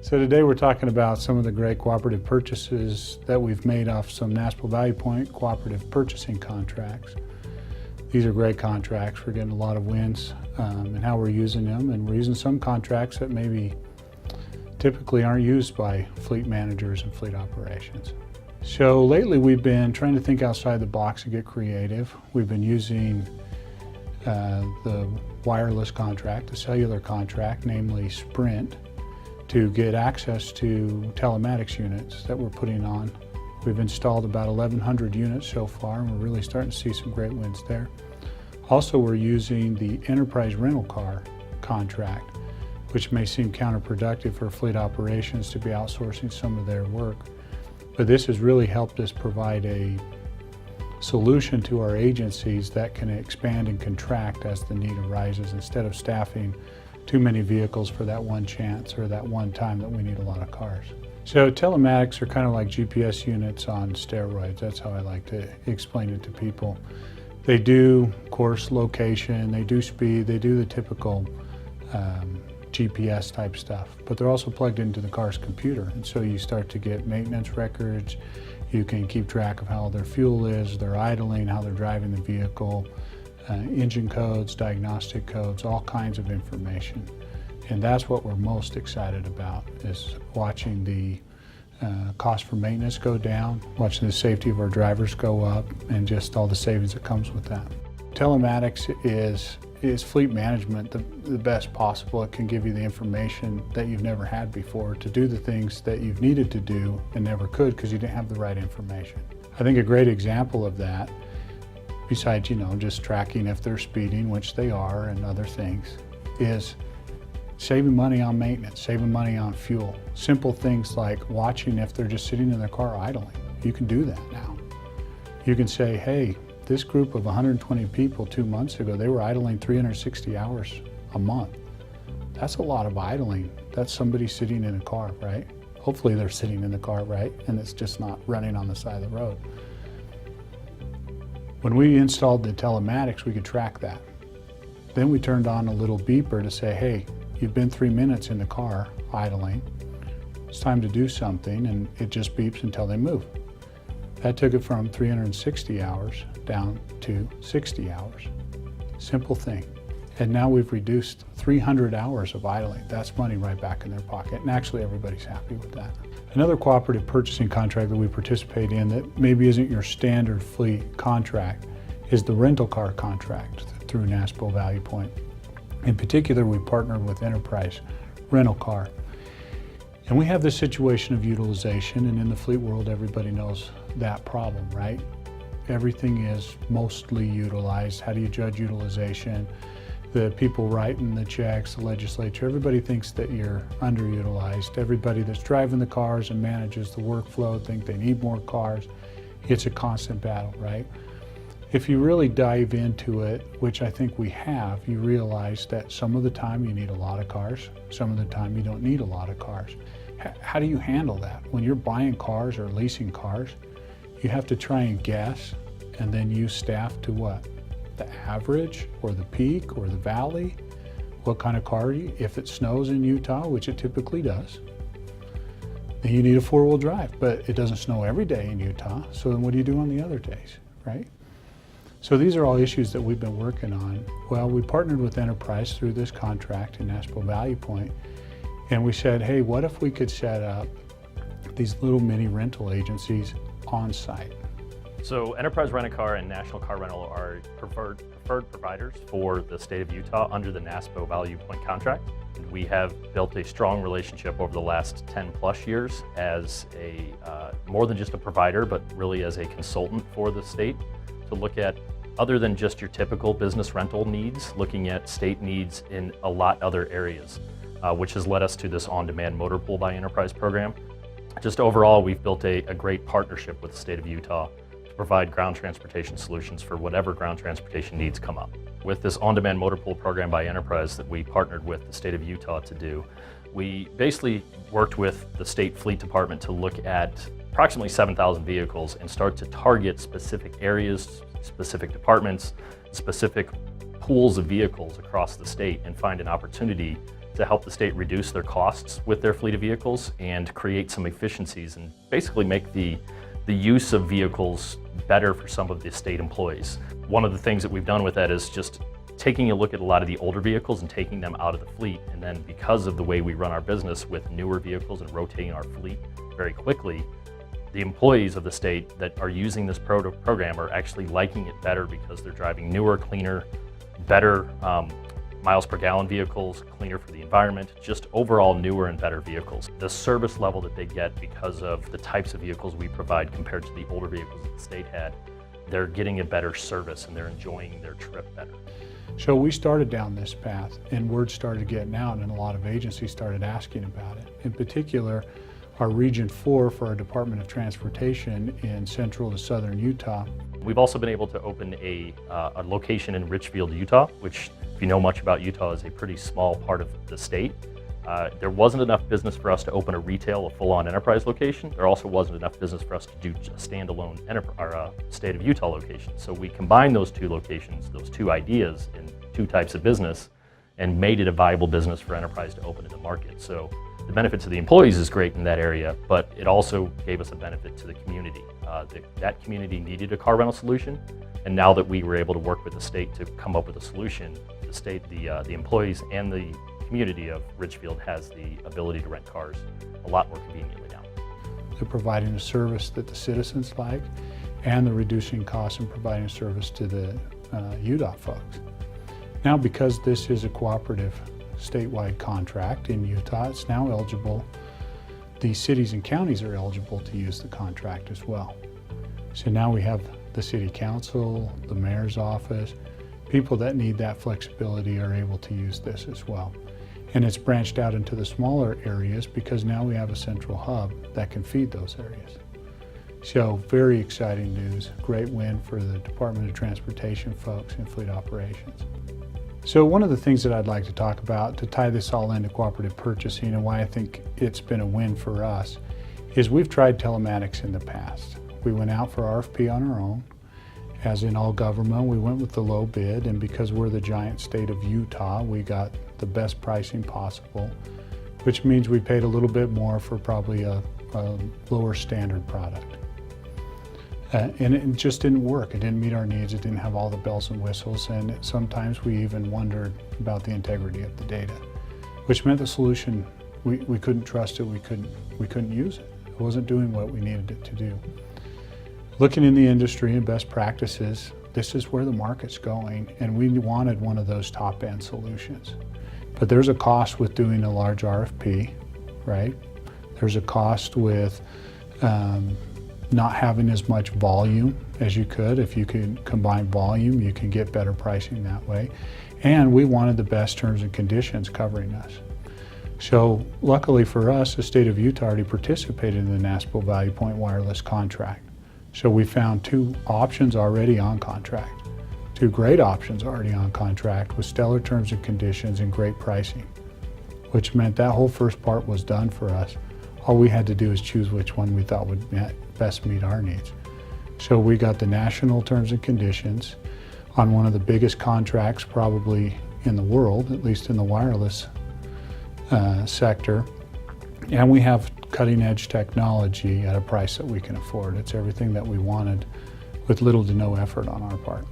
So today we're talking about some of the great cooperative purchases that we've made off some NASPO Value Point cooperative purchasing contracts. These are great contracts. We're getting a lot of wins and how we're using them, and we're using some contracts that maybe typically aren't used by fleet managers and fleet operations. So lately we've been trying to think outside the box and get creative. We've been using the wireless contract, the cellular contract, namely Sprint, to get access to telematics units that we're putting on. We've installed about 1,100 units so far, and we're really starting to see some great wins there. Also, we're using the enterprise rental car contract, which may seem counterproductive for fleet operations to be outsourcing some of their work. But this has really helped us provide a solution to our agencies that can expand and contract as the need arises, instead of staffing too many vehicles for that one chance or that one time that we need a lot of cars. So telematics are kind of like GPS units on steroids. That's how I like to explain it to people. They do course location, they do speed, they do the typical GPS type stuff, but they're also plugged into the car's computer. And so you start to get maintenance records, you can keep track of how their fuel is, their idling, how they're driving the vehicle, engine codes, diagnostic codes, all kinds of information. And that's what we're most excited about, is watching the cost for maintenance go down, watching the safety of our drivers go up, and just all the savings that comes with that. Telematics is fleet management the best possible. It can give you the information that you've never had before to do the things that you've needed to do and never could because you didn't have the right information. I think a great example of that, besides, just tracking if they're speeding, which they are, and other things, is saving money on maintenance, saving money on fuel. Simple things like watching if they're just sitting in their car idling. You can do that now. You can say, hey, this group of 120 people 2 months ago, they were idling 360 hours a month. That's a lot of idling. That's somebody sitting in a car, right? Hopefully they're sitting in the car, right? And it's just not running on the side of the road. When we installed the telematics, we could track that. Then we turned on a little beeper to say, hey, you've been 3 minutes in the car idling. It's time to do something, and it just beeps until they move. That took it from 360 hours down to 60 hours. Simple thing. And now we've reduced 300 hours of idling. That's money right back in their pocket, and actually everybody's happy with that. Another cooperative purchasing contract that we participate in that maybe isn't your standard fleet contract is the rental car contract through NASPO Value Point. In particular, we partnered with Enterprise Rental Car. And we have this situation of utilization, and in the fleet world, everybody knows that problem, right? Everything is mostly utilized. How do you judge utilization? The people writing the checks, the legislature, everybody thinks that you're underutilized. Everybody that's driving the cars and manages the workflow think they need more cars. It's a constant battle, right? If you really dive into it, which I think we have, you realize that some of the time you need a lot of cars, some of the time you don't need a lot of cars. How do you handle that? When you're buying cars or leasing cars, you have to try and guess and then use staff to what? The average or the peak or the valley? What kind of car if it snows in Utah, which it typically does, then you need a four-wheel drive, but it doesn't snow every day in Utah, so then what do you do on the other days, right? So these are all issues that we've been working on. Well, we partnered with Enterprise through this contract in NASPO Value Point, and we said, hey, what if we could set up these little mini rental agencies on site? So Enterprise Rent-A-Car and National Car Rental are preferred providers for the state of Utah under the NASPO Value Point contract. We have built a strong relationship over the last 10 plus years as a more than just a provider, but really as a consultant for the state to look at, other than just your typical business rental needs, looking at state needs in a lot other areas, which has led us to this on-demand motor pool by Enterprise program. Just overall, we've built a great partnership with the state of Utah to provide ground transportation solutions for whatever ground transportation needs come up. With this on-demand motor pool program by Enterprise that we partnered with the state of Utah to do, we basically worked with the state fleet department to look at approximately 7,000 vehicles and start to target specific areas, specific departments, specific pools of vehicles across the state, and find an opportunity to help the state reduce their costs with their fleet of vehicles and create some efficiencies and basically make the use of vehicles better for some of the state employees. One of the things that we've done with that is just taking a look at a lot of the older vehicles and taking them out of the fleet. And then because of the way we run our business with newer vehicles and rotating our fleet very quickly, the employees of the state that are using this program are actually liking it better because they're driving newer, cleaner, better miles per gallon vehicles, cleaner for the environment, just overall newer and better vehicles. The service level that they get because of the types of vehicles we provide compared to the older vehicles that the state had, they're getting a better service and they're enjoying their trip better. So we started down this path and word started getting out and a lot of agencies started asking about it. In particular, our Region 4 for our Department of Transportation in central to southern Utah. We've also been able to open a location in Richfield, Utah, which, if you know much about Utah, is a pretty small part of the state. There wasn't enough business for us to open a retail, a full-on enterprise location. There also wasn't enough business for us to do a standalone state of Utah location. So we combined those two locations, those two ideas in two types of business, and made it a viable business for enterprise to open in the market. So the benefit to the employees is great in that area, but it also gave us a benefit to the community. That community needed a car rental solution, and now that we were able to work with the state to come up with a solution, the state, the employees and the community of Richfield has the ability to rent cars a lot more conveniently now. They're providing a service that the citizens like, and they're reducing costs and providing a service to the UDOT folks. Now, because this is a cooperative statewide contract in Utah, it's now eligible, the cities and counties are eligible to use the contract as well. So now we have the city council, the mayor's office, people that need that flexibility are able to use this as well. And it's branched out into the smaller areas because now we have a central hub that can feed those areas. So very exciting news, great win for the Department of Transportation folks in fleet operations. So one of the things that I'd like to talk about to tie this all into cooperative purchasing and why I think it's been a win for us is we've tried telematics in the past. We went out for RFP on our own. As in all government, we went with the low bid, and because we're the giant state of Utah, we got the best pricing possible, which means we paid a little bit more for probably a lower standard product. And it just didn't work. It didn't meet our needs. It didn't have all the bells and whistles, and sometimes we even wondered about the integrity of the data, which meant the solution, we couldn't trust it, we couldn't use it. It wasn't doing what we needed it to do. Looking in the industry and best practices, this is where the market's going, and we wanted one of those top-end solutions. But there's a cost with doing a large RFP, right? There's a cost with not having as much volume as you could. If you can combine volume, you can get better pricing that way. And we wanted the best terms and conditions covering us. So luckily for us, the state of Utah already participated in the NASPO Value Point Wireless contract. So we found two options already on contract, two great options already on contract with stellar terms and conditions and great pricing, which meant that whole first part was done for us. All we had to do is choose which one we thought would best meet our needs. So we got the national terms and conditions on one of the biggest contracts probably in the world, at least in the wireless sector. And we have cutting edge technology at a price that we can afford. It's everything that we wanted with little to no effort on our part.